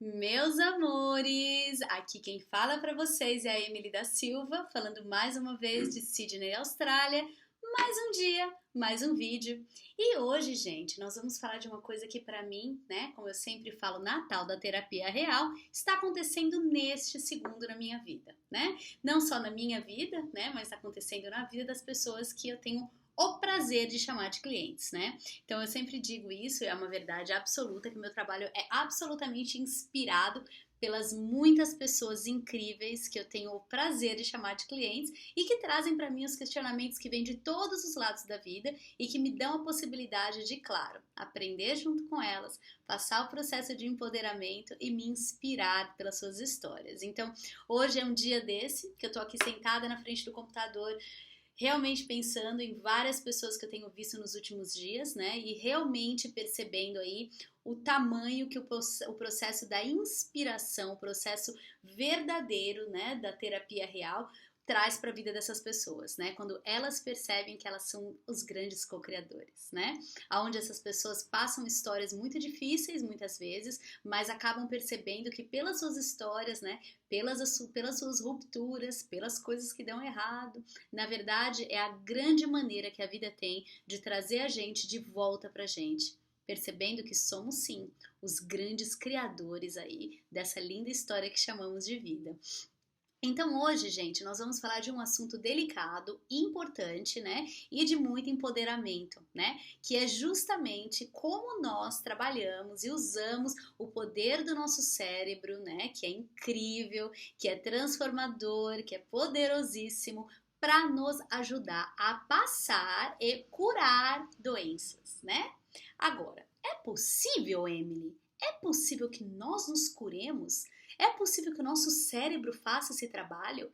Meus amores, aqui quem fala para vocês é a Emily da Silva, falando mais uma vez de Sydney, Austrália. Mais um dia, mais um vídeo. E hoje, gente, nós vamos falar de uma coisa que para mim, né, como eu sempre falo na tal da terapia real, está acontecendo neste segundo na minha vida, né? Não só na minha vida, né, mas está acontecendo na vida das pessoas que eu tenho o prazer de chamar de clientes, né? Então eu sempre digo isso, é uma verdade absoluta, que o meu trabalho é absolutamente inspirado pelas muitas pessoas incríveis que eu tenho o prazer de chamar de clientes e que trazem para mim os questionamentos que vêm de todos os lados da vida e que me dão a possibilidade de, claro, aprender junto com elas, passar o processo de empoderamento e me inspirar pelas suas histórias. Então, hoje é um dia desse, que eu tô aqui sentada na frente do computador realmente pensando em várias pessoas que eu tenho visto nos últimos dias, né? E realmente percebendo aí o tamanho que o processo da inspiração, o processo verdadeiro, né, da terapia real, traz para a vida dessas pessoas, né? Quando elas percebem que elas são os grandes co-criadores, né? Aonde essas pessoas passam histórias muito difíceis muitas vezes, mas acabam percebendo que pelas suas histórias, né, pelas suas rupturas, pelas coisas que dão errado, na verdade é a grande maneira que a vida tem de trazer a gente de volta pra gente, percebendo que somos sim os grandes criadores aí dessa linda história que chamamos de vida. Então hoje, gente, nós vamos falar de um assunto delicado, importante, né? E de muito empoderamento, né? Que é justamente como nós trabalhamos e usamos o poder do nosso cérebro, né? Que é incrível, que é transformador, que é poderosíssimo para nos ajudar a passar e curar doenças, né? Agora, é possível, Emily? É possível que nós nos curemos? É possível que o nosso cérebro faça esse trabalho?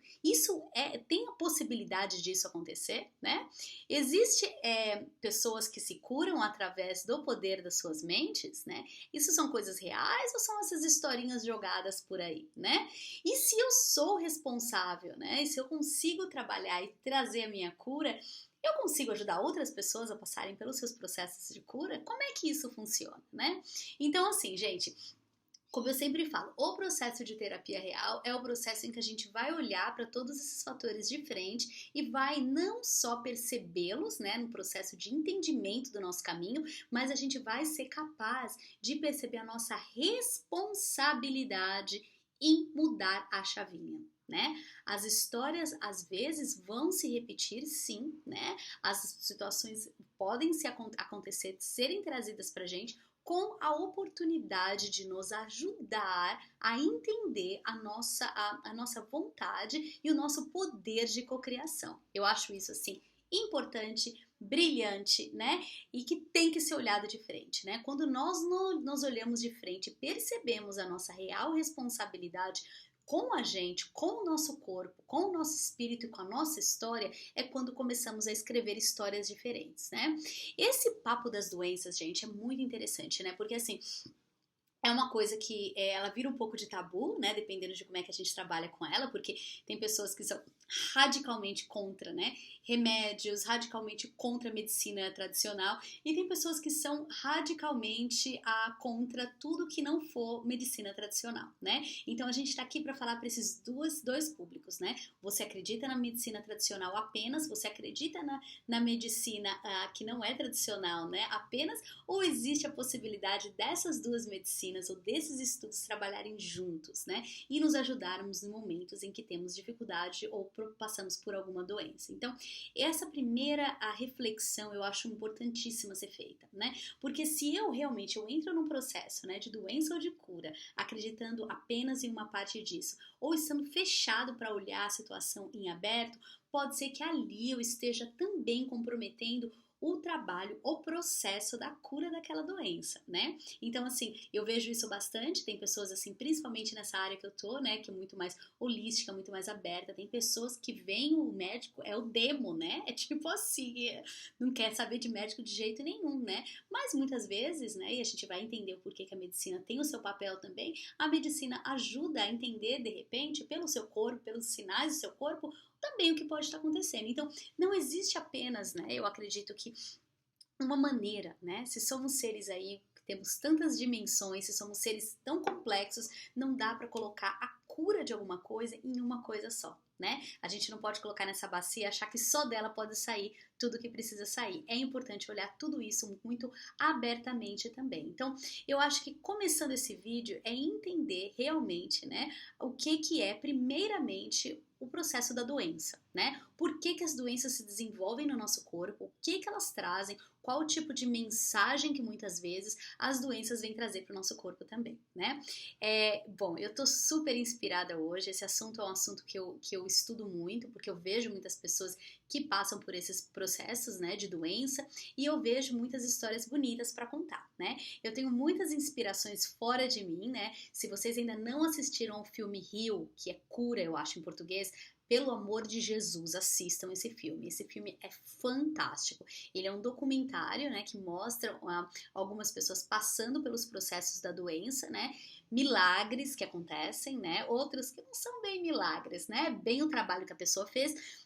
Tem a possibilidade disso acontecer, né? Existe pessoas que se curam através do poder das suas mentes, né? Isso são coisas reais ou são essas historinhas jogadas por aí, né? E se eu sou responsável, né? E se eu consigo trabalhar e trazer a minha cura, eu consigo ajudar outras pessoas a passarem pelos seus processos de cura? Como é que isso funciona, né? Então, assim, gente, como eu sempre falo, o processo de terapia real é o processo em que a gente vai olhar para todos esses fatores de frente e vai não só percebê-los, né, no processo de entendimento do nosso caminho, mas a gente vai ser capaz de perceber a nossa responsabilidade em mudar a chavinha. Né? As histórias às vezes vão se repetir, sim, né? As situações podem acontecer, serem trazidas para gente com a oportunidade de nos ajudar a entender a nossa vontade e o nosso poder de cocriação. Eu acho isso assim importante, brilhante, né? E que tem que ser olhado de frente, né? Quando nós olhamos de frente e percebemos a nossa real responsabilidade com a gente, com o nosso corpo, com o nosso espírito e com a nossa história, é quando começamos a escrever histórias diferentes, né? Esse papo das doenças, gente, é muito interessante, né? Porque assim, é uma coisa que ela vira um pouco de tabu, né? Dependendo de como é que a gente trabalha com ela, porque tem pessoas que são radicalmente contra, né? Remédios, radicalmente contra a medicina tradicional, e tem pessoas que são radicalmente contra tudo que não for medicina tradicional, né? Então a gente está aqui para falar para esses dois públicos, né? Você acredita na medicina tradicional apenas? Você acredita na medicina que não é tradicional, né? Apenas? Ou existe a possibilidade dessas duas medicinas ou desses estudos trabalharem juntos, né? E nos ajudarmos em momentos em que temos dificuldade ou passamos por alguma doença. Então, essa primeira reflexão eu acho importantíssima ser feita, né? Porque se eu entro num processo, né, de doença ou de cura, acreditando apenas em uma parte disso, ou estando fechado para olhar a situação em aberto, pode ser que ali eu esteja também comprometendo o trabalho, o processo da cura daquela doença, né? Então, assim, eu vejo isso bastante, tem pessoas assim, principalmente nessa área que eu tô, né, que é muito mais holística, muito mais aberta, tem pessoas que veem o médico, é o demo, né? É tipo assim, não quer saber de médico de jeito nenhum, né? Mas muitas vezes, né, e a gente vai entender o porquê que a medicina tem o seu papel também, a medicina ajuda a entender, de repente, pelo seu corpo, pelos sinais do seu corpo, também o que pode estar acontecendo. Então, não existe apenas, né, eu acredito que uma maneira, né, se somos seres aí temos tantas dimensões, se somos seres tão complexos, não dá para colocar a cura de alguma coisa em uma coisa só, né? A gente não pode colocar nessa bacia e achar que só dela pode sair tudo que precisa sair. É importante olhar tudo isso muito abertamente também. Então, eu acho que começando esse vídeo é entender realmente, né, o que é primeiramente o processo da doença, né? Por que as doenças se desenvolvem no nosso corpo, o que elas trazem, qual o tipo de mensagem que muitas vezes as doenças vêm trazer para o nosso corpo também, né? Bom, eu tô super inspirada hoje, esse assunto é um assunto que eu estudo muito, porque eu vejo muitas pessoas que passam por esses processos, né, de doença, e eu vejo muitas histórias bonitas para contar, né? Eu tenho muitas inspirações fora de mim, né? Se vocês ainda não assistiram ao filme Rio, que é cura, eu acho em português, pelo amor de Jesus, assistam esse filme. Esse filme é fantástico. Ele é um documentário, né, que mostra algumas pessoas passando pelos processos da doença, né, milagres que acontecem, né, outros que não são bem milagres, né, bem o trabalho que a pessoa fez,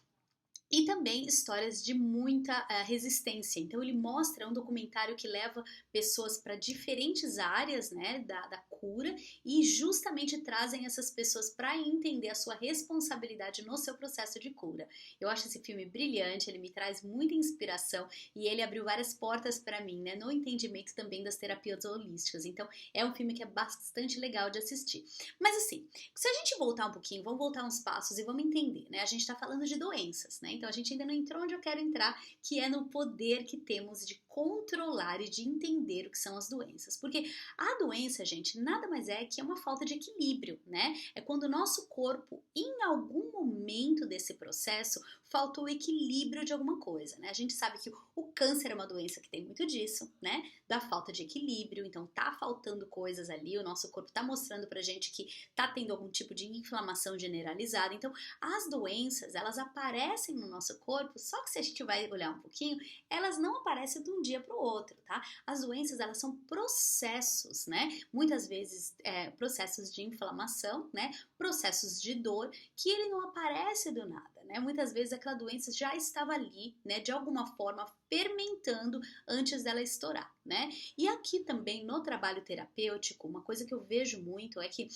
e também histórias de muita resistência. Então ele mostra, é um documentário que leva pessoas para diferentes áreas, né, da cura, e justamente trazem essas pessoas para entender a sua responsabilidade no seu processo de cura. Eu acho esse filme brilhante, ele me traz muita inspiração e ele abriu várias portas para mim, né, no entendimento também das terapias holísticas. Então é um filme que é bastante legal de assistir. Mas assim, se a gente voltar um pouquinho, vamos voltar uns passos e vamos entender, né? A gente está falando de doenças, né? Então a gente ainda não entrou onde eu quero entrar, que é no poder que temos de controlar e de entender o que são as doenças. Porque a doença, gente, nada mais é que uma falta de equilíbrio, né? É quando o nosso corpo, em algum momento desse processo, faltou o equilíbrio de alguma coisa, né? A gente sabe que o câncer é uma doença que tem muito disso, né? Da falta de equilíbrio, então tá faltando coisas ali, o nosso corpo tá mostrando pra gente que tá tendo algum tipo de inflamação generalizada. Então, as doenças, elas aparecem no nosso corpo, só que se a gente vai olhar um pouquinho, elas não aparecem de um dia para o outro, tá? As doenças, elas são processos, né? Muitas vezes, processos de inflamação, né? Processos de dor, que ele não aparece do nada, né? Muitas vezes aquela doença já estava ali, né? De alguma forma, fermentando antes dela estourar, né? E aqui também, no trabalho terapêutico, uma coisa que eu vejo muito é que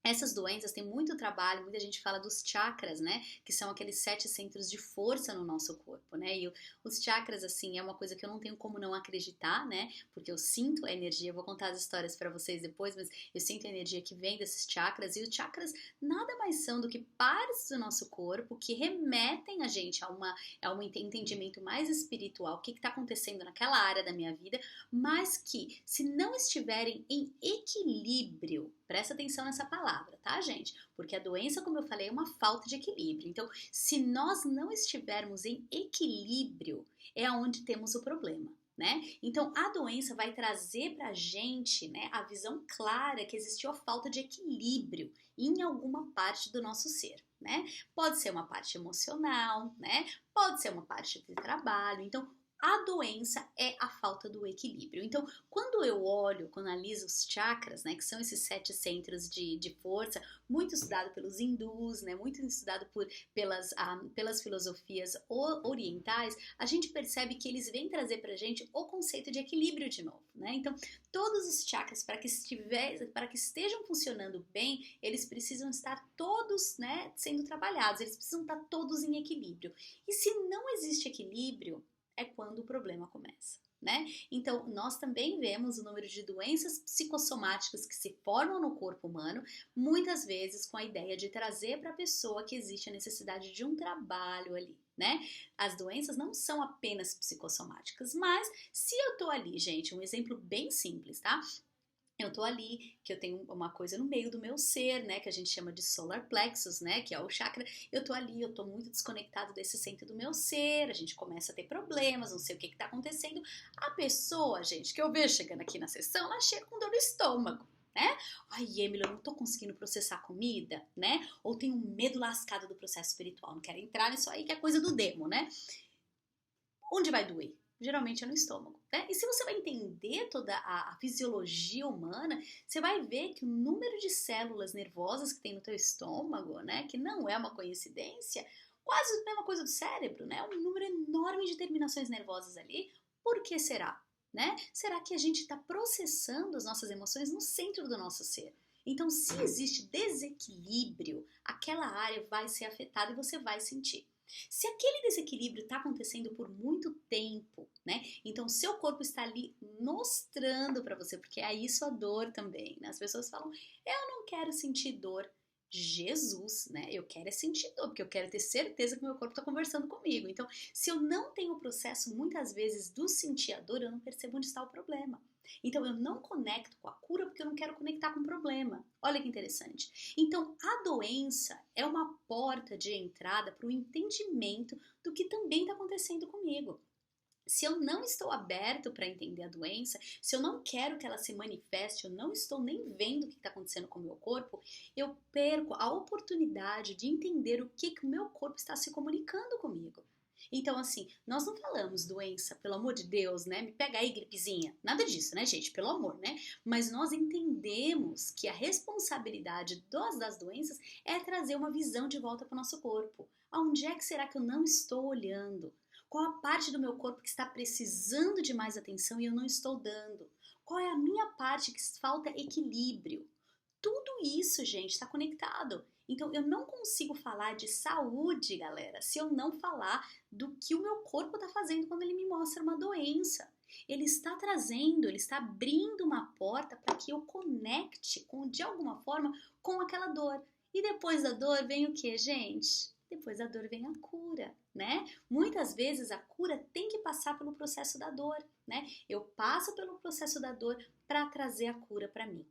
essas doenças têm muito trabalho, muita gente fala dos chakras, né? Que são aqueles 7 centros de força no nosso corpo, né? E os chakras, assim, é uma coisa que eu não tenho como não acreditar, né? Porque eu sinto a energia, eu vou contar as histórias para vocês depois, mas eu sinto a energia que vem desses chakras. E os chakras nada mais são do que partes do nosso corpo que remetem a gente a um entendimento mais espiritual, o que está acontecendo naquela área da minha vida, mas que, se não estiverem em equilíbrio, presta atenção nessa palavra, tá, gente? Porque a doença, como eu falei, é uma falta de equilíbrio. Então, se nós não estivermos em equilíbrio, é onde temos o problema, né? Então, a doença vai trazer pra gente, né, a visão clara que existiu a falta de equilíbrio em alguma parte do nosso ser, né? Pode ser uma parte emocional, né? Pode ser uma parte de trabalho. Então, a doença é a falta do equilíbrio. Então, quando eu olho, quando analiso os chakras, né, que são esses 7 centros de força, muito estudado pelos hindus, né, muito estudado pelas filosofias orientais, a gente percebe que eles vêm trazer pra gente o conceito de equilíbrio de novo, né? Então, todos os chakras, para que estejam funcionando bem, eles precisam estar todos, né, sendo trabalhados, eles precisam estar todos em equilíbrio. E se não existe equilíbrio, é quando o problema começa, né? Então, nós também vemos o número de doenças psicossomáticas que se formam no corpo humano, muitas vezes com a ideia de trazer para a pessoa que existe a necessidade de um trabalho ali, né? As doenças não são apenas psicossomáticas, mas se eu tô ali, gente, um exemplo bem simples, tá? Eu tô ali, que eu tenho uma coisa no meio do meu ser, né, que a gente chama de solar plexus, né, que é o chakra. Eu tô ali, eu tô muito desconectado desse centro do meu ser, a gente começa a ter problemas, não sei o que tá acontecendo. A pessoa, gente, que eu vejo chegando aqui na sessão, ela chega com dor no estômago, né? Ai, Emily, eu não tô conseguindo processar comida, né? Ou tenho um medo lascado do processo espiritual, não quero entrar nisso aí que é coisa do demo, né? Onde vai doer? Geralmente é no estômago, né? E se você vai entender toda a fisiologia humana, você vai ver que o número de células nervosas que tem no teu estômago, né, que não é uma coincidência, quase a mesma coisa do cérebro, né? Um número enorme de terminações nervosas ali. Por que será? né? Será que a gente está processando as nossas emoções no centro do nosso ser? Então, se existe desequilíbrio, aquela área vai ser afetada e você vai sentir. Se aquele desequilíbrio está acontecendo por muito tempo, né? Então, seu corpo está ali mostrando para você, porque é isso a dor também, né? As pessoas falam, eu não quero sentir dor. Jesus, né? Eu quero é sentir dor, porque eu quero ter certeza que meu corpo está conversando comigo. Então, se eu não tenho o processo, muitas vezes, do sentir a dor, eu não percebo onde está o problema. Então, eu não conecto com a cura porque eu não quero conectar com o problema. Olha que interessante. Então, a doença é uma porta de entrada para o entendimento do que também está acontecendo comigo. Se eu não estou aberto para entender a doença, se eu não quero que ela se manifeste, eu não estou nem vendo o que está acontecendo com o meu corpo, eu perco a oportunidade de entender o que o meu corpo está se comunicando comigo. Então, assim, nós não falamos doença, pelo amor de Deus, né? Me pega aí, gripezinha. Nada disso, né, gente? Pelo amor, né? Mas nós entendemos que a responsabilidade das doenças é trazer uma visão de volta para o nosso corpo. Aonde é que será que eu não estou olhando? Qual a parte do meu corpo que está precisando de mais atenção e eu não estou dando? Qual é a minha parte que falta equilíbrio? Tudo isso, gente, está conectado. Então, eu não consigo falar de saúde, galera, se eu não falar do que o meu corpo está fazendo quando ele me mostra uma doença. Ele está trazendo, ele está abrindo uma porta para que eu conecte, de alguma forma, com aquela dor. E depois da dor vem o que, gente? Depois da dor vem a cura, né? Muitas vezes a cura tem que passar pelo processo da dor, né? Eu passo pelo processo da dor para trazer a cura para mim.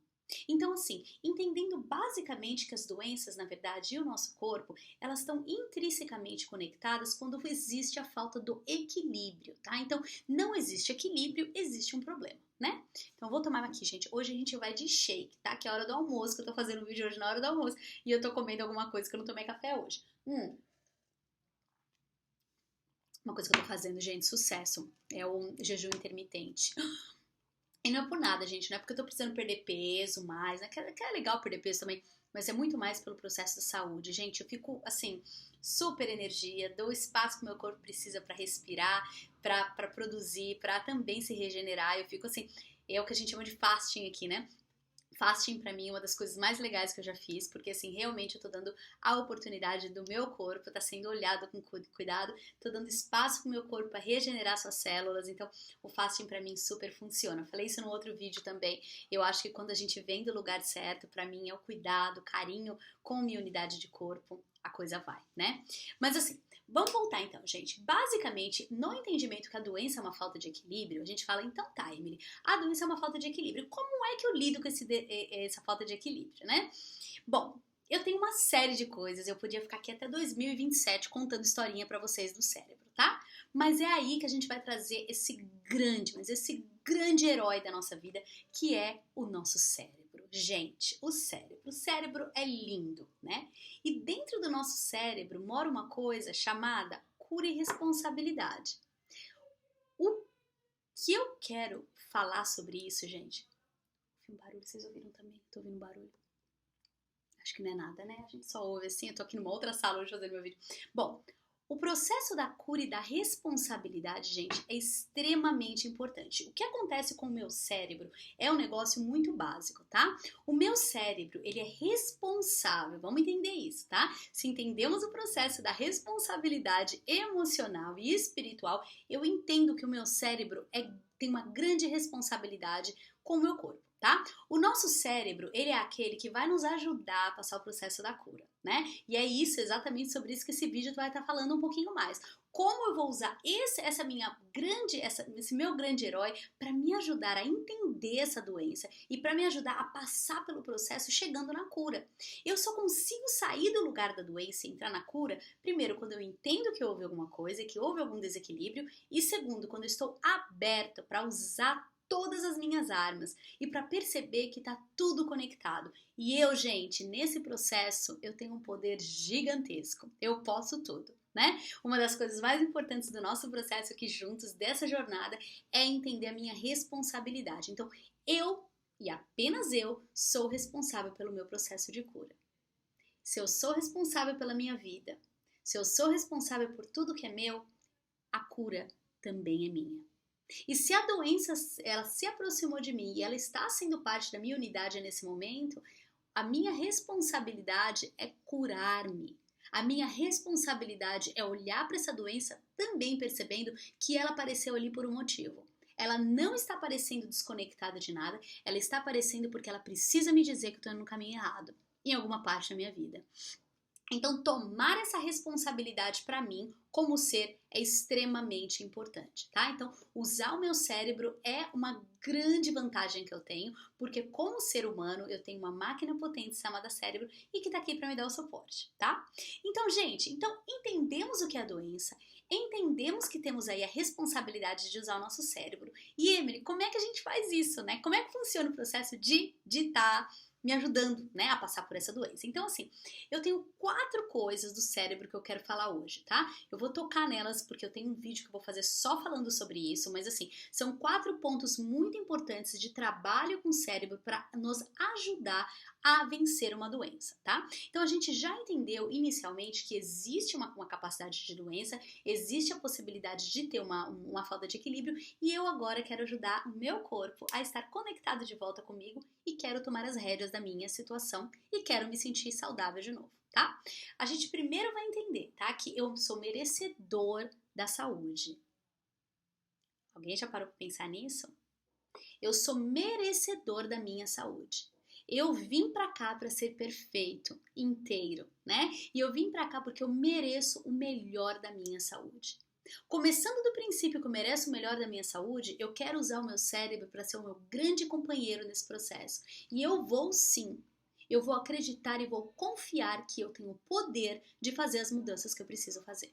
Então, assim, entendendo basicamente que as doenças, na verdade, e o nosso corpo, elas estão intrinsecamente conectadas quando existe a falta do equilíbrio, tá? Então, não existe equilíbrio, existe um problema, né? Então, vou tomar aqui, gente. Hoje a gente vai de shake, tá? Que é a hora do almoço, que eu tô fazendo um vídeo hoje na hora do almoço e eu tô comendo alguma coisa que eu não tomei café hoje. Uma coisa que eu tô fazendo, gente, sucesso, é o jejum intermitente. E não é por nada, gente, não é porque eu tô precisando perder peso mais, né? Que é legal perder peso também, mas é muito mais pelo processo da saúde. Gente, eu fico, assim, super energia, dou espaço que o meu corpo precisa pra respirar, pra produzir, pra também se regenerar. Eu fico, assim, é o que a gente chama de fasting aqui, né? Fasting pra mim é uma das coisas mais legais que eu já fiz, porque assim, realmente eu tô dando a oportunidade do meu corpo, tá sendo olhado com cuidado, tô dando espaço pro meu corpo para regenerar suas células, então o fasting pra mim super funciona. Eu falei isso no outro vídeo também. Eu acho que quando a gente vem do lugar certo, pra mim é o cuidado, carinho com minha unidade de corpo, a coisa vai, né? Mas assim, vamos voltar então, gente. Basicamente, no entendimento que a doença é uma falta de equilíbrio, a gente fala, então tá, Emily, a doença é uma falta de equilíbrio. Como é que eu lido com essa falta de equilíbrio, né? Bom, eu tenho uma série de coisas, eu podia ficar aqui até 2027 contando historinha pra vocês do cérebro, tá? Mas é aí que a gente vai trazer esse grande herói da nossa vida, que é o nosso cérebro. Gente, o cérebro é lindo, né? E dentro do nosso cérebro mora uma coisa chamada cura e responsabilidade. O que eu quero falar sobre isso, gente? Um barulho, vocês ouviram também? Tô ouvindo barulho. Acho que não é nada, né? A gente só ouve assim. Eu tô aqui numa outra sala hoje fazendo meu vídeo. Bom, o processo da cura e da responsabilidade, gente, é extremamente importante. O que acontece com o meu cérebro é um negócio muito básico, tá? O meu cérebro, ele é responsável, vamos entender isso, tá? Se entendemos o processo da responsabilidade emocional e espiritual, eu entendo que o meu cérebro tem uma grande responsabilidade com o meu corpo, tá? O nosso cérebro, ele é aquele que vai nos ajudar a passar o processo da cura, né? E é isso, exatamente sobre isso que esse vídeo vai estar falando um pouquinho mais. Como eu vou usar esse meu grande herói para me ajudar a entender essa doença e para me ajudar a passar pelo processo chegando na cura. Eu só consigo sair do lugar da doença e entrar na cura, primeiro, quando eu entendo que houve alguma coisa, que houve algum desequilíbrio, e segundo, quando eu estou aberta para usar todas as minhas armas e para perceber que tá tudo conectado. E eu, gente, nesse processo eu tenho um poder gigantesco. Eu posso tudo, né? Uma das coisas mais importantes do nosso processo aqui juntos, dessa jornada, é entender a minha responsabilidade. Então, eu e apenas eu sou responsável pelo meu processo de cura. Se eu sou responsável pela minha vida, se eu sou responsável por tudo que é meu, a cura também é minha. E se a doença, ela se aproximou de mim e ela está sendo parte da minha unidade nesse momento, a minha responsabilidade é curar-me. A minha responsabilidade é olhar para essa doença também percebendo que ela apareceu ali por um motivo. Ela não está aparecendo desconectada de nada, ela está aparecendo porque ela precisa me dizer que eu estou no caminho errado, em alguma parte da minha vida. Então, tomar essa responsabilidade para mim, como ser, é extremamente importante, tá? Então, usar o meu cérebro é uma grande vantagem que eu tenho, porque como ser humano, eu tenho uma máquina potente chamada cérebro e que tá aqui para me dar o suporte, tá? Então, gente, entendemos o que é a doença, entendemos que temos aí a responsabilidade de usar o nosso cérebro. E, Emily, como é que a gente faz isso, né? Como é que funciona o processo de estar me ajudando, né, a passar por essa doença? Então, assim, eu tenho 4 coisas do cérebro que eu quero falar hoje, tá? Eu vou tocar nelas porque eu tenho um vídeo que eu vou fazer só falando sobre isso, mas assim, são 4 pontos muito importantes de trabalho com o cérebro para nos ajudar a vencer uma doença, tá? Então a gente já entendeu inicialmente que existe uma capacidade de doença, existe a possibilidade de ter uma falta de equilíbrio e eu agora quero ajudar o meu corpo a estar conectado de volta comigo e quero tomar as rédeas da minha situação e quero me sentir saudável de novo, tá? A gente primeiro vai entender, tá? Que eu sou merecedor da saúde. Alguém já parou para pensar nisso? Eu sou merecedor da minha saúde. Eu vim pra cá para ser perfeito, inteiro, né? E eu vim pra cá porque eu mereço o melhor da minha saúde. Começando do princípio que eu mereço o melhor da minha saúde, eu quero usar o meu cérebro para ser o meu grande companheiro nesse processo. E eu vou sim. Eu vou acreditar e vou confiar que eu tenho o poder de fazer as mudanças que eu preciso fazer.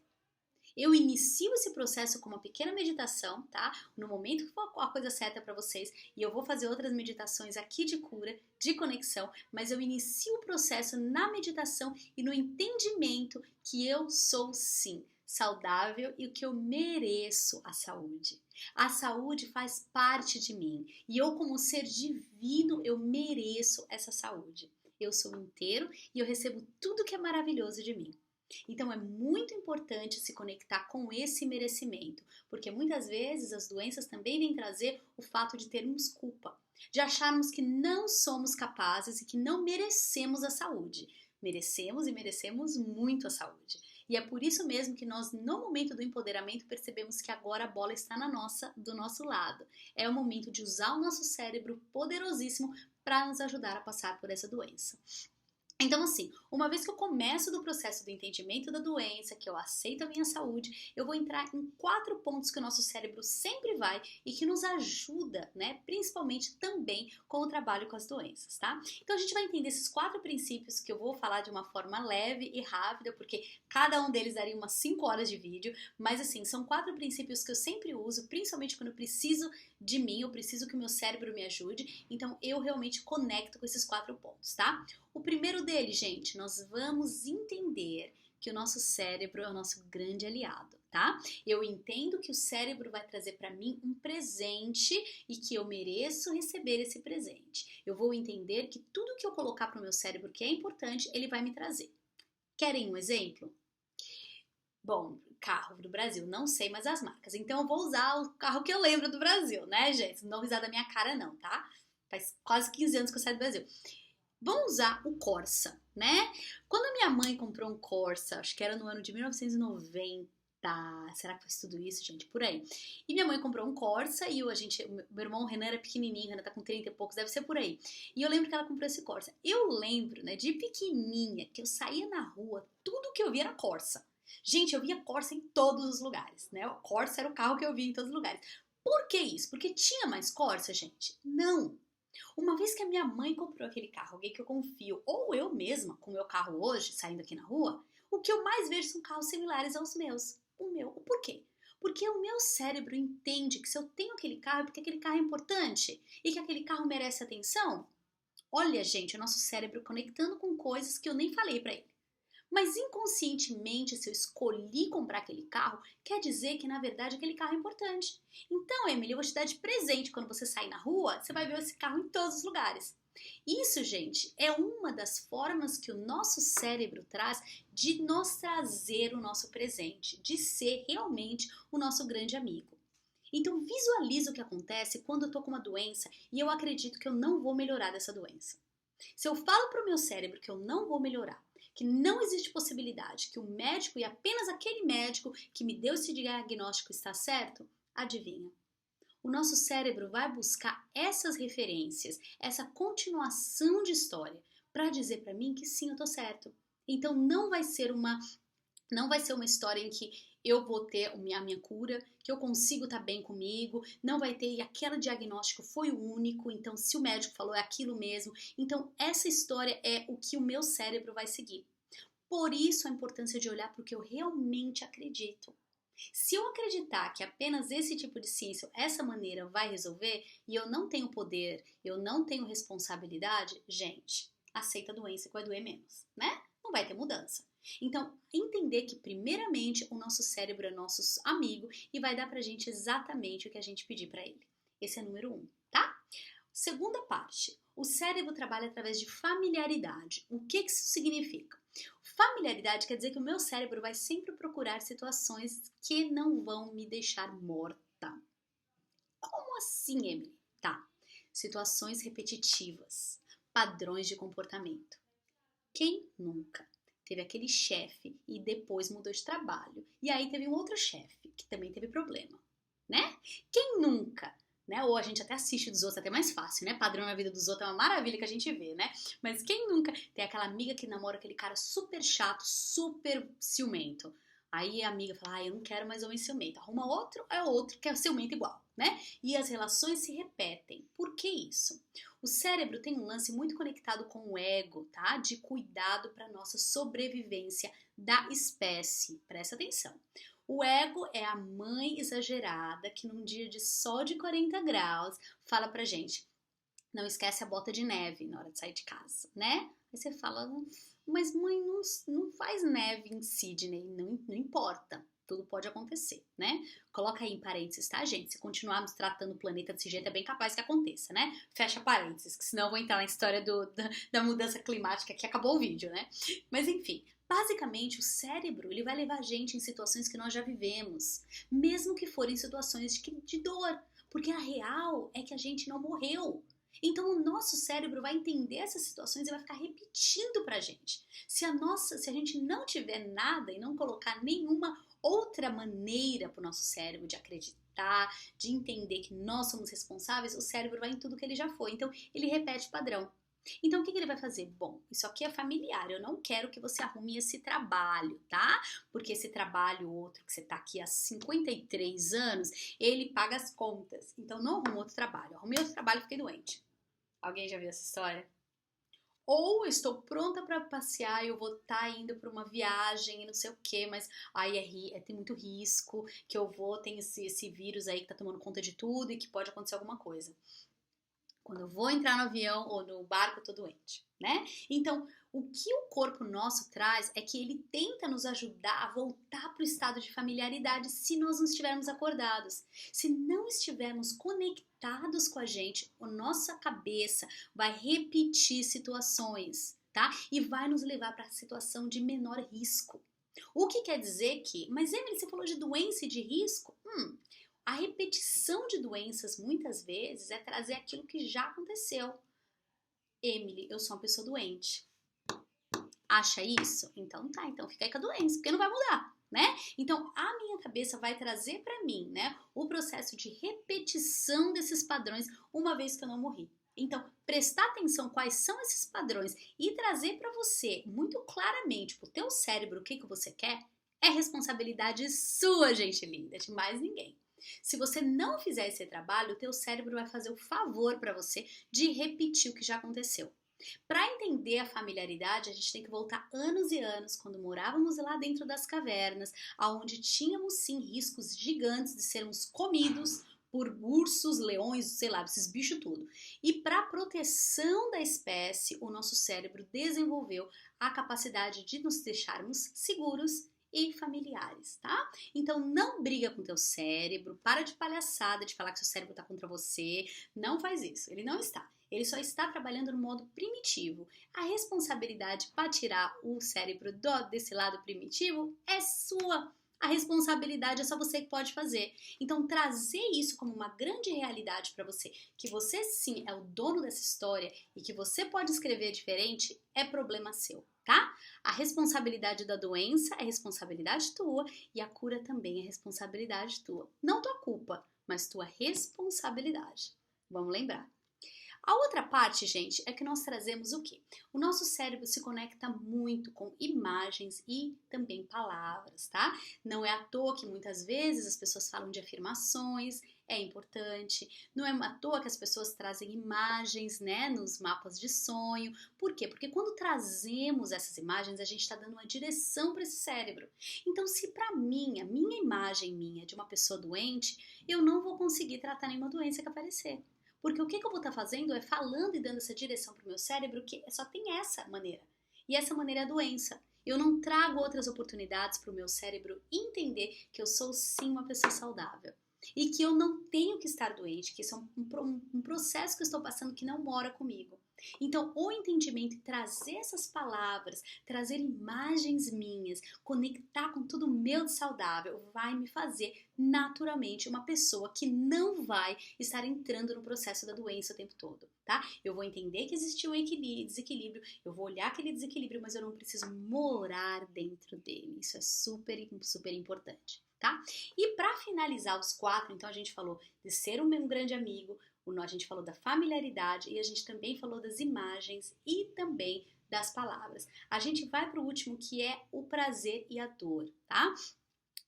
Eu inicio esse processo com uma pequena meditação, tá? No momento que for a coisa certa para vocês, e eu vou fazer outras meditações aqui de cura, de conexão, mas eu inicio o processo na meditação e no entendimento que eu sou sim saudável e que eu mereço a saúde. A saúde faz parte de mim e eu, como ser divino, eu mereço essa saúde. Eu sou inteiro e eu recebo tudo que é maravilhoso de mim. Então é muito importante se conectar com esse merecimento, porque muitas vezes as doenças também vêm trazer o fato de termos culpa, de acharmos que não somos capazes e que não merecemos a saúde. Merecemos e merecemos muito a saúde. E é por isso mesmo que nós, no momento do empoderamento, percebemos que agora a bola está do nosso lado. É o momento de usar o nosso cérebro poderosíssimo para nos ajudar a passar por essa doença. Então, assim, uma vez que eu começo do processo do entendimento da doença, que eu aceito a minha saúde, eu vou entrar em 4 pontos que o nosso cérebro sempre vai e que nos ajuda, né, principalmente também com o trabalho com as doenças, tá? Então, a gente vai entender esses 4 princípios que eu vou falar de uma forma leve e rápida, porque cada um deles daria umas 5 horas de vídeo, mas assim, são 4 princípios que eu sempre uso, principalmente quando eu preciso de mim, eu preciso que o meu cérebro me ajude, então eu realmente conecto com esses 4 pontos, tá? O primeiro deles, gente, nós vamos entender que o nosso cérebro é o nosso grande aliado, tá? Eu entendo que o cérebro vai trazer para mim um presente e que eu mereço receber esse presente. Eu vou entender que tudo que eu colocar para o meu cérebro que é importante, ele vai me trazer. Querem um exemplo? Bom, carro do Brasil, não sei mais as marcas, então eu vou usar o carro que eu lembro do Brasil, né, gente? Não vou usar da minha cara não, tá? Faz quase 15 anos que eu saí do Brasil. Vamos usar o Corsa, né? Quando a minha mãe comprou um Corsa, acho que era no ano de 1990, será que faz tudo isso, gente? Por aí. E minha mãe comprou um Corsa e o meu irmão Renan era pequenininho, Renan tá com 30 e poucos, deve ser por aí. E eu lembro que ela comprou esse Corsa. Eu lembro, né, de pequenininha, que eu saía na rua, tudo que eu via era Corsa. Gente, eu via Corsa em todos os lugares, né? O Corsa era o carro que eu via em todos os lugares. Por que isso? Porque tinha mais Corsa, gente? Não. Uma vez que a minha mãe comprou aquele carro, alguém que eu confio, ou eu mesma com o meu carro hoje, saindo aqui na rua, o que eu mais vejo são carros similares aos meus. O por quê? Porque o meu cérebro entende que se eu tenho aquele carro é porque aquele carro é importante e que aquele carro merece atenção. Olha, gente, o nosso cérebro conectando com coisas que eu nem falei pra ele. Mas inconscientemente, se eu escolhi comprar aquele carro, quer dizer que na verdade aquele carro é importante. Então, Emily, eu vou te dar de presente quando você sair na rua, você vai ver esse carro em todos os lugares. Isso, gente, é uma das formas que o nosso cérebro traz de nos trazer o nosso presente, de ser realmente o nosso grande amigo. Então visualiza o que acontece quando eu tô com uma doença e eu acredito que eu não vou melhorar dessa doença. Se eu falo para o meu cérebro que eu não vou melhorar, que não existe possibilidade, que o médico e apenas aquele médico que me deu esse diagnóstico está certo, adivinha? O nosso cérebro vai buscar essas referências, essa continuação de história, para dizer para mim que sim, eu tô certo. Então não vai ser uma história em que eu vou ter a minha cura, que eu consigo estar bem comigo, não vai ter, e aquele diagnóstico foi o único, então se o médico falou é aquilo mesmo. Então essa história é o que o meu cérebro vai seguir. Por isso a importância de olhar para o que eu realmente acredito. Se eu acreditar que apenas esse tipo de ciência, essa maneira vai resolver, e eu não tenho poder, eu não tenho responsabilidade, gente, aceita a doença que vai doer menos, né? Não vai ter mudança. Então, entender que primeiramente o nosso cérebro é nosso amigo e vai dar pra gente exatamente o que a gente pedir pra ele. Esse é número 1, tá? Segunda parte, o cérebro trabalha através de familiaridade. O que isso significa? Familiaridade quer dizer que o meu cérebro vai sempre procurar situações que não vão me deixar morta. Como assim, Emily? Tá. Situações repetitivas, padrões de comportamento. Quem nunca teve aquele chefe e depois mudou de trabalho? E aí teve um outro chefe que também teve problema, né? Quem nunca? Né? Ou a gente até assiste dos outros, até mais fácil, né? Padrão na vida dos outros é uma maravilha que a gente vê, né? Mas quem nunca tem aquela amiga que namora aquele cara super chato, super ciumento? Aí a amiga fala, eu não quero mais homem ciumento. Arruma outro, é outro que é ciumento igual, né? E as relações se repetem. Por que isso? O cérebro tem um lance muito conectado com o ego, tá? De cuidado para nossa sobrevivência da espécie. Presta atenção. O ego é a mãe exagerada que num dia de sol de 40 graus fala pra gente, não esquece a bota de neve na hora de sair de casa, né? Aí você fala, mas mãe, não faz neve em Sydney, não importa. Tudo pode acontecer, né? Coloca aí em parênteses, tá, gente? Se continuarmos tratando o planeta desse jeito, é bem capaz que aconteça, né? Fecha parênteses, que senão eu vou entrar na história da mudança climática que acabou o vídeo, né? Mas enfim, basicamente o cérebro ele vai levar a gente em situações que nós já vivemos, mesmo que forem situações de dor, porque a real é que a gente não morreu. Então o nosso cérebro vai entender essas situações e vai ficar repetindo pra gente. Se a gente não tiver nada e não colocar nenhuma outra maneira para o nosso cérebro de acreditar, de entender que nós somos responsáveis, o cérebro vai em tudo que ele já foi. Então, ele repete o padrão. Então, o que ele vai fazer? Bom, isso aqui é familiar, eu não quero que você arrume esse trabalho, tá? Porque esse trabalho outro, que você tá aqui há 53 anos, ele paga as contas. Então, não arruma outro trabalho. Arrumei outro trabalho e fiquei doente. Alguém já viu essa história? Ou estou pronta para passear e eu vou estar indo para uma viagem e não sei o que, mas aí tem muito risco que eu vou, tem esse vírus aí que tá tomando conta de tudo e que pode acontecer alguma coisa. Quando eu vou entrar no avião ou no barco, eu tô doente, né? Então, o que o corpo nosso traz é que ele tenta nos ajudar a voltar para o estado de familiaridade se nós não estivermos acordados. Se não estivermos conectados com a gente, a nossa cabeça vai repetir situações, tá? E vai nos levar para a situação de menor risco. O que quer dizer que, mas Emily, você falou de doença e de risco? A repetição de doenças muitas vezes é trazer aquilo que já aconteceu. Emily, eu sou uma pessoa doente. Acha isso? Então tá, então fica aí com a doença, porque não vai mudar, né? Então a minha cabeça vai trazer pra mim, né, o processo de repetição desses padrões uma vez que eu não morri. Então, prestar atenção quais são esses padrões e trazer pra você muito claramente pro teu cérebro o que você quer é responsabilidade sua, gente linda, de mais ninguém. Se você não fizer esse trabalho, o teu cérebro vai fazer o favor para você de repetir o que já aconteceu. Para entender a familiaridade, a gente tem que voltar anos e anos, quando morávamos lá dentro das cavernas, aonde tínhamos sim riscos gigantes de sermos comidos por ursos, leões, sei lá, esses bichos tudo. E para proteção da espécie, o nosso cérebro desenvolveu a capacidade de nos deixarmos seguros e familiares, tá? Então não briga com teu cérebro, para de palhaçada de falar que seu cérebro tá contra você, não faz isso, ele não está. Ele só está trabalhando no modo primitivo. A responsabilidade para tirar o cérebro desse lado primitivo é sua. A responsabilidade é só você que pode fazer. Então, trazer isso como uma grande realidade para você, que você sim é o dono dessa história e que você pode escrever diferente, é problema seu, tá? A responsabilidade da doença é responsabilidade tua e a cura também é responsabilidade tua. Não tua culpa, mas tua responsabilidade. Vamos lembrar. A outra parte, gente, é que nós trazemos o quê? O nosso cérebro se conecta muito com imagens e também palavras, tá? Não é à toa que muitas vezes as pessoas falam de afirmações, é importante. Não é à toa que as pessoas trazem imagens, né, nos mapas de sonho. Por quê? Porque quando trazemos essas imagens, a gente está dando uma direção para esse cérebro. Então, se para mim, a minha imagem minha de uma pessoa doente, eu não vou conseguir tratar nenhuma doença que aparecer. Porque o que eu vou estar fazendo é falando e dando essa direção para o meu cérebro que só tem essa maneira. E essa maneira é a doença. Eu não trago outras oportunidades para o meu cérebro entender que eu sou sim uma pessoa saudável. E que eu não tenho que estar doente, que isso é um processo que eu estou passando que não mora comigo. Então, o entendimento e trazer essas palavras, trazer imagens minhas, conectar com tudo meu de saudável, vai me fazer naturalmente uma pessoa que não vai estar entrando no processo da doença o tempo todo, tá? Eu vou entender que existe um desequilíbrio, eu vou olhar aquele desequilíbrio, mas eu não preciso morar dentro dele. Isso é super, super importante, tá? E para finalizar os 4, então a gente falou de ser um grande amigo, a gente falou da familiaridade e a gente também falou das imagens e também das palavras. A gente vai para o último, que é o prazer e a dor, tá?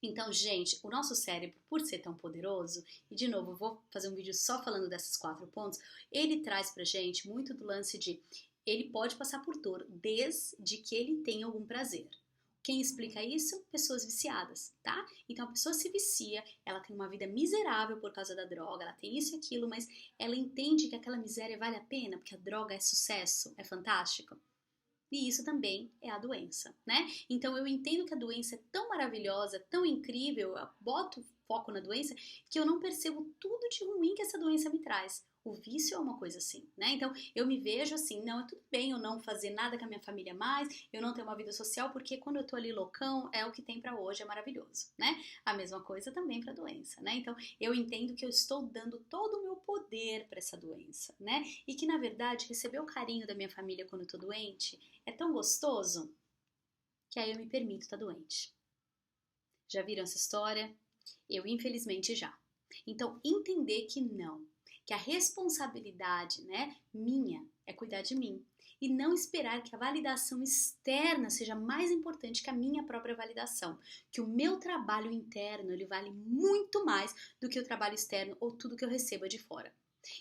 Então, gente, o nosso cérebro, por ser tão poderoso, e de novo, eu vou fazer um vídeo só falando desses 4 pontos, ele traz pra gente muito do lance de ele pode passar por dor desde que ele tenha algum prazer. Quem explica isso? Pessoas viciadas, tá? Então a pessoa se vicia, ela tem uma vida miserável por causa da droga, ela tem isso e aquilo, mas ela entende que aquela miséria vale a pena, porque a droga é sucesso, é fantástico. E isso também é a doença, né? Então eu entendo que a doença é tão maravilhosa, tão incrível, eu boto foco na doença, que eu não percebo tudo de ruim que essa doença me traz. O vício é uma coisa assim, né? Então eu me vejo assim, não, é tudo bem eu não fazer nada com a minha família mais, eu não ter uma vida social, porque quando eu tô ali loucão, é o que tem pra hoje, é maravilhoso, né? A mesma coisa também pra doença, né? Então eu entendo que eu estou dando todo o meu poder pra essa doença, né? E que na verdade receber o carinho da minha família quando eu tô doente é tão gostoso que aí eu me permito estar doente. Já viram essa história? Eu, infelizmente, já. Então, entender que não, que a responsabilidade, né, minha, é cuidar de mim. E não esperar que a validação externa seja mais importante que a minha própria validação. Que o meu trabalho interno, ele vale muito mais do que o trabalho externo ou tudo que eu receba de fora.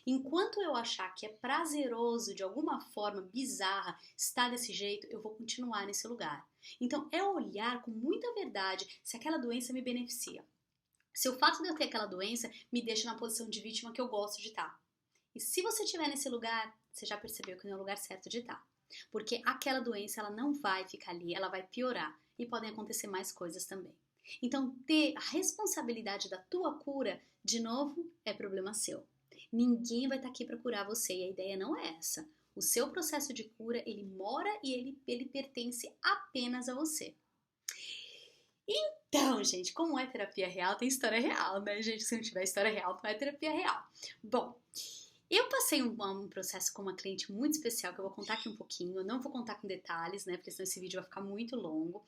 Enquanto eu achar que é prazeroso, de alguma forma bizarra, estar desse jeito, eu vou continuar nesse lugar. Então, é olhar com muita verdade se aquela doença me beneficia. Se o fato de eu ter aquela doença me deixa na posição de vítima que eu gosto de estar. E se você estiver nesse lugar, você já percebeu que não é o lugar certo de estar. Porque aquela doença, ela não vai ficar ali, ela vai piorar. E podem acontecer mais coisas também. Então, ter a responsabilidade da tua cura, de novo, é problema seu. Ninguém vai estar aqui para curar você e a ideia não é essa. O seu processo de cura, ele mora e ele pertence apenas a você. Então, gente, como é terapia real, tem história real, né, gente? Se não tiver história real, não é terapia real. Bom, eu passei um processo com uma cliente muito especial, que eu vou contar aqui um pouquinho. Eu não vou contar com detalhes, né, porque senão esse vídeo vai ficar muito longo.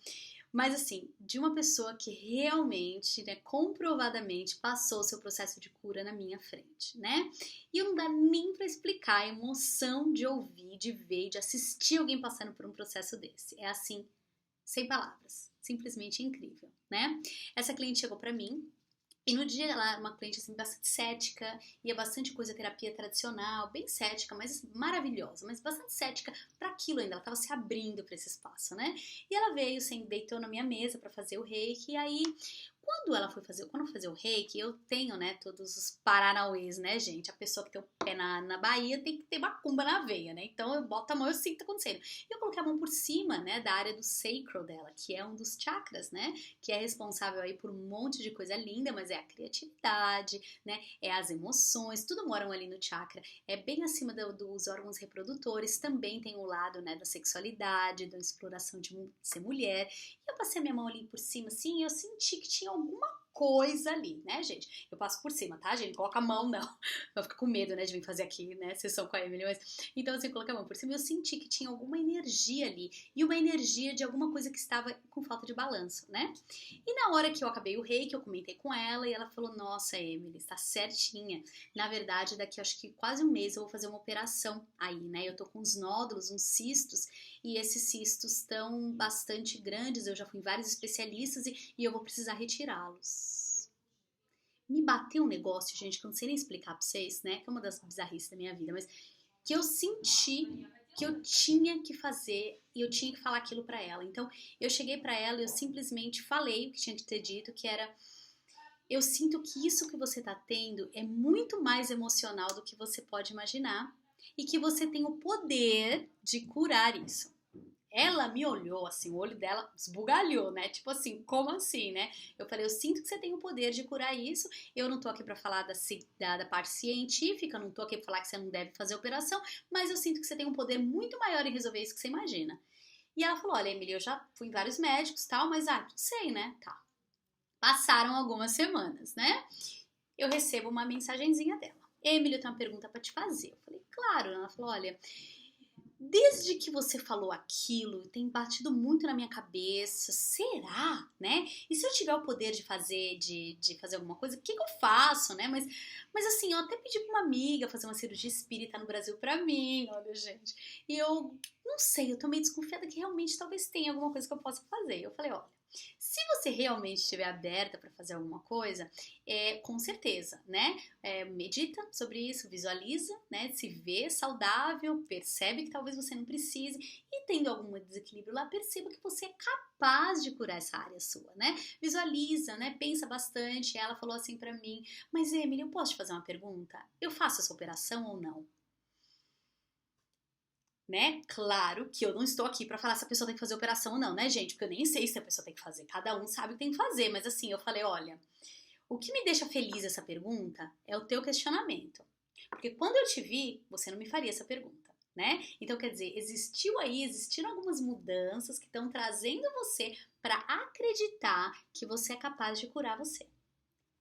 Mas assim, de uma pessoa que realmente, né, comprovadamente passou o seu processo de cura na minha frente, né? E não dá nem pra explicar a emoção de ouvir, de ver, de assistir alguém passando por um processo desse. É assim, sem palavras. Simplesmente incrível, né? Essa cliente chegou pra mim e no dia ela era uma cliente assim, bastante cética, ia bastante coisa terapia tradicional, bem cética, mas maravilhosa, mas bastante cética para aquilo ainda, ela estava se abrindo para esse espaço, né? E ela veio, assim, deitou na minha mesa para fazer o reiki, e aí Quando fazer o reiki, eu tenho, né, todos os paranauês, né, gente? A pessoa que tem o pé na Bahia tem que ter macumba na veia, né? Então eu boto a mão e eu sinto o que tá acontecendo. E eu coloquei a mão por cima, né, da área do sacral dela, que é um dos chakras, né? Que é responsável aí por um monte de coisa linda, mas é a criatividade, né? É as emoções, tudo moram ali no chakra. É bem acima dos órgãos reprodutores, também tem o lado, né, da sexualidade, da exploração de ser mulher. E eu passei a minha mão ali por cima, assim, e eu senti que tinha alguma coisa ali, né, gente? Eu passo por cima, tá, gente? Coloca a mão, não. Eu fico com medo, né, de vir fazer aqui, né, sessão com a Emily, mas... Então, assim, eu coloquei a mão por cima e eu senti que tinha alguma energia ali. E uma energia de alguma coisa que estava com falta de balanço, né? E na hora que eu acabei o reiki, eu comentei com ela e ela falou, nossa, Emily, está certinha. Na verdade, daqui acho que quase um mês eu vou fazer uma operação aí, né? Eu tô com uns nódulos, uns cistos, e esses cistos estão bastante grandes, eu já fui em vários especialistas e eu vou precisar retirá-los. Me bateu um negócio, gente, que eu não sei nem explicar pra vocês, né? Que é uma das bizarrices da minha vida, mas que eu senti que eu tinha que fazer e eu tinha que falar aquilo pra ela. Então, eu cheguei pra ela e eu simplesmente falei o que tinha que ter dito, que era: eu sinto que isso que você tá tendo é muito mais emocional do que você pode imaginar e que você tem o poder de curar isso. Ela me olhou assim, o olho dela esbugalhou, né? Tipo assim, como assim, né? Eu falei, eu sinto que você tem o poder de curar isso. Eu não tô aqui pra falar da parte científica, não tô aqui pra falar que você não deve fazer operação, mas eu sinto que você tem um poder muito maior em resolver isso que você imagina. E ela falou, olha, Emily, eu já fui em vários médicos e tal, mas não sei, né? Tá. Passaram algumas semanas, né? Eu recebo uma mensagenzinha dela. Emily, eu tenho uma pergunta pra te fazer. Eu falei, claro. Ela falou, olha, desde que você falou aquilo, tem batido muito na minha cabeça. Será, né? E se eu tiver o poder de fazer alguma coisa, o que eu faço, né? Mas assim, eu até pedi pra uma amiga fazer uma cirurgia espírita no Brasil pra mim, olha, gente. E eu não sei, eu tô meio desconfiada que realmente talvez tenha alguma coisa que eu possa fazer. Eu falei, olha, se você realmente estiver aberta para fazer alguma coisa, com certeza, né? Medita sobre isso, visualiza, né? Se vê saudável, percebe que talvez você não precise e tendo algum desequilíbrio lá, perceba que você é capaz de curar essa área sua, né? Visualiza, né? Pensa bastante. Ela falou assim para mim, mas Emily, eu posso te fazer uma pergunta? Eu faço essa operação ou não? Né? Claro que eu não estou aqui pra falar se a pessoa tem que fazer operação ou não, né, gente? Porque eu nem sei se a pessoa tem que fazer. Cada um sabe o que tem que fazer. Mas assim, eu falei, olha, o que me deixa feliz essa pergunta é o teu questionamento. Porque quando eu te vi, você não me faria essa pergunta, né? Então, quer dizer, existiram algumas mudanças que estão trazendo você pra acreditar que você é capaz de curar você.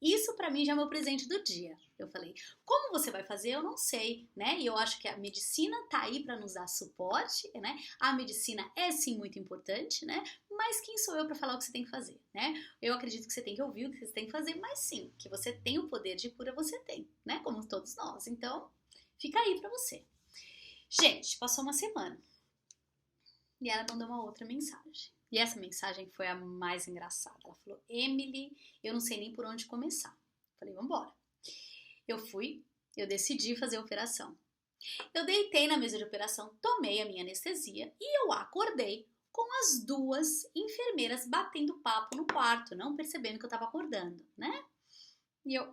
Isso pra mim já é meu presente do dia. Eu falei, como você vai fazer, eu não sei, né? E eu acho que a medicina tá aí pra nos dar suporte, né? A medicina é sim muito importante, né? Mas quem sou eu pra falar o que você tem que fazer, né? Eu acredito que você tem que ouvir o que você tem que fazer, mas sim, que você tem o poder de cura, você tem, né? Como todos nós. Então, fica aí pra você. Gente, passou uma semana e ela mandou uma outra mensagem. E essa mensagem foi a mais engraçada. Ela falou, Emily, eu não sei nem por onde começar. Falei, vambora. Eu decidi fazer a operação. Eu deitei na mesa de operação, tomei a minha anestesia e eu acordei com as duas enfermeiras batendo papo no quarto, não percebendo que eu tava acordando, né? E eu,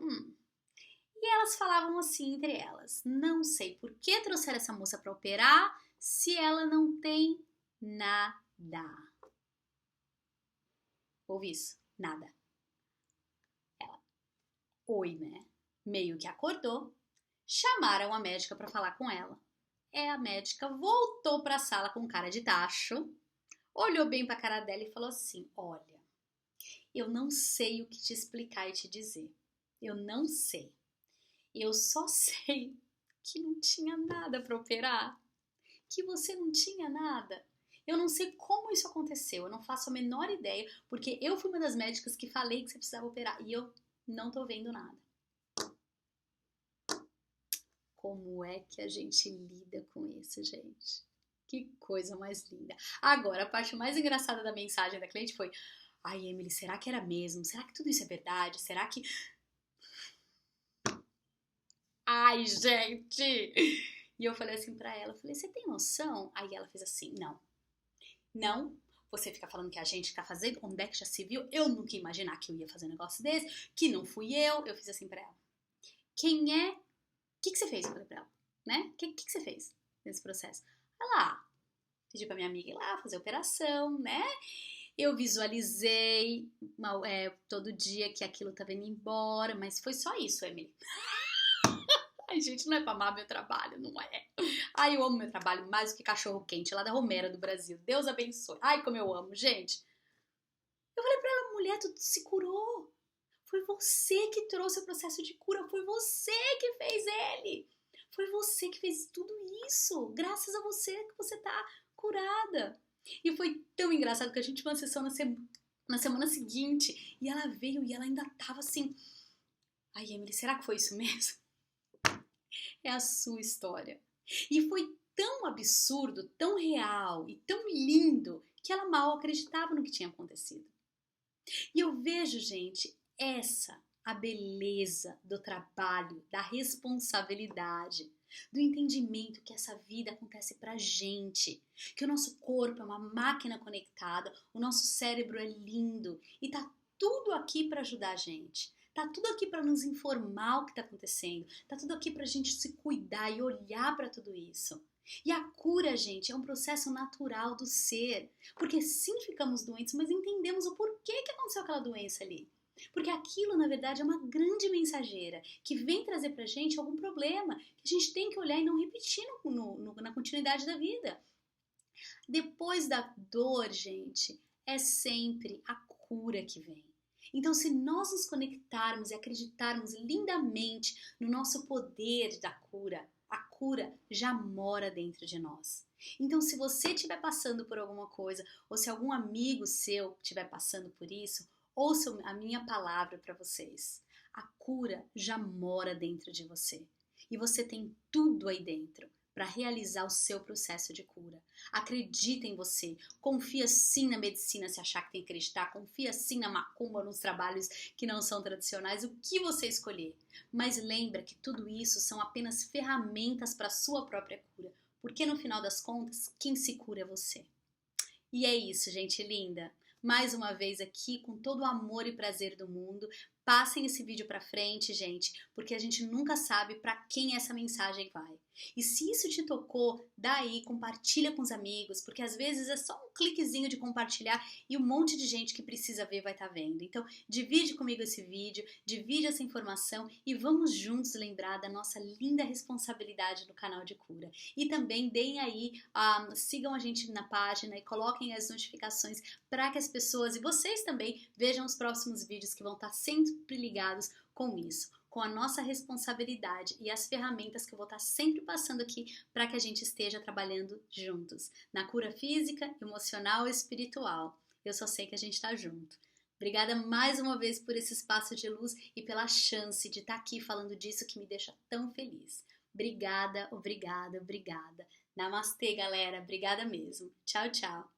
E elas falavam assim entre elas, não sei por que trouxeram essa moça pra operar se ela não tem nada. Ouvi isso? Nada. Ela, oi, né? Meio que acordou. Chamaram a médica para falar com ela. A médica voltou para a sala com cara de tacho, olhou bem para a cara dela e falou assim: olha, eu não sei o que te explicar e te dizer. Eu não sei. Eu só sei que não tinha nada para operar. Que você não tinha nada. Eu não sei como isso aconteceu, eu não faço a menor ideia, porque eu fui uma das médicas que falei que você precisava operar e eu não tô vendo nada. Como é que a gente lida com isso, gente? Que coisa mais linda. Agora, a parte mais engraçada da mensagem da cliente foi: ai, Emily, será que era mesmo? Será que tudo isso é verdade? Será que... Ai, gente! E eu falei assim pra ela, eu falei, você tem noção? Aí ela fez assim, não, Você fica falando que a gente tá fazendo, onde é que já se viu? Eu nunca ia imaginar que eu ia fazer um negócio desse, que não fui eu. Eu fiz assim pra ela. Quem é? O que você fez? Eu falei pra ela, né? O que você fez nesse processo? Ela, pedi pra minha amiga ir lá fazer a operação, né? Eu visualizei todo dia que aquilo tava indo embora, mas foi só isso, Emily. Ai, gente, não é pra amar meu trabalho, não é. Ai, eu amo meu trabalho mais do que cachorro quente, lá da Romera do Brasil. Deus abençoe. Ai, como eu amo, gente. Eu falei pra ela, mulher, tu se curou. Foi você que trouxe o processo de cura, foi você que fez ele. Foi você que fez tudo isso. Graças a você que você tá curada. E foi tão engraçado que a gente tinha uma sessão na semana seguinte. E ela veio e ela ainda tava assim. Ai, Emily, será que foi isso mesmo? É a sua história. E foi tão absurdo, tão real e tão lindo que ela mal acreditava no que tinha acontecido. E eu vejo, gente, a beleza do trabalho, da responsabilidade, do entendimento que essa vida acontece pra gente, que o nosso corpo é uma máquina conectada, o nosso cérebro é lindo e tá tudo aqui para ajudar a gente. Tá tudo aqui para nos informar o que tá acontecendo. Tá tudo aqui pra gente se cuidar e olhar para tudo isso. E a cura, gente, é um processo natural do ser. Porque sim, ficamos doentes, mas entendemos o porquê que aconteceu aquela doença ali. Porque aquilo, na verdade, é uma grande mensageira que vem trazer pra gente algum problema que a gente tem que olhar e não repetir na continuidade da vida. Depois da dor, gente, é sempre a cura que vem. Então, se nós nos conectarmos e acreditarmos lindamente no nosso poder da cura, a cura já mora dentro de nós. Então, se você estiver passando por alguma coisa, ou se algum amigo seu estiver passando por isso, ouçam a minha palavra para vocês. A cura já mora dentro de você. E você tem tudo aí dentro para realizar o seu processo de cura. Acredita em você, confia sim na medicina se achar que tem que acreditar, confia sim na macumba, nos trabalhos que não são tradicionais, o que você escolher. Mas lembra que tudo isso são apenas ferramentas para a sua própria cura, porque no final das contas, quem se cura é você. E é isso, gente linda. Mais uma vez aqui, com todo o amor e prazer do mundo, passem esse vídeo pra frente, gente, porque a gente nunca sabe pra quem essa mensagem vai. E se isso te tocou, daí compartilha com os amigos, porque às vezes é só um cliquezinho de compartilhar e um monte de gente que precisa ver vai estar vendo. Então, divide comigo esse vídeo, divide essa informação e vamos juntos lembrar da nossa linda responsabilidade no canal de cura. E também deem aí, sigam a gente na página e coloquem as notificações para que as pessoas e vocês também vejam os próximos vídeos que vão estar sempre ligados com isso, com a nossa responsabilidade e as ferramentas que eu vou estar sempre passando aqui para que a gente esteja trabalhando juntos, na cura física, emocional e espiritual. Eu só sei que a gente está junto. Obrigada mais uma vez por esse espaço de luz e pela chance de estar aqui falando disso que me deixa tão feliz. Obrigada, obrigada, obrigada. Namastê, galera. Obrigada mesmo. Tchau, tchau.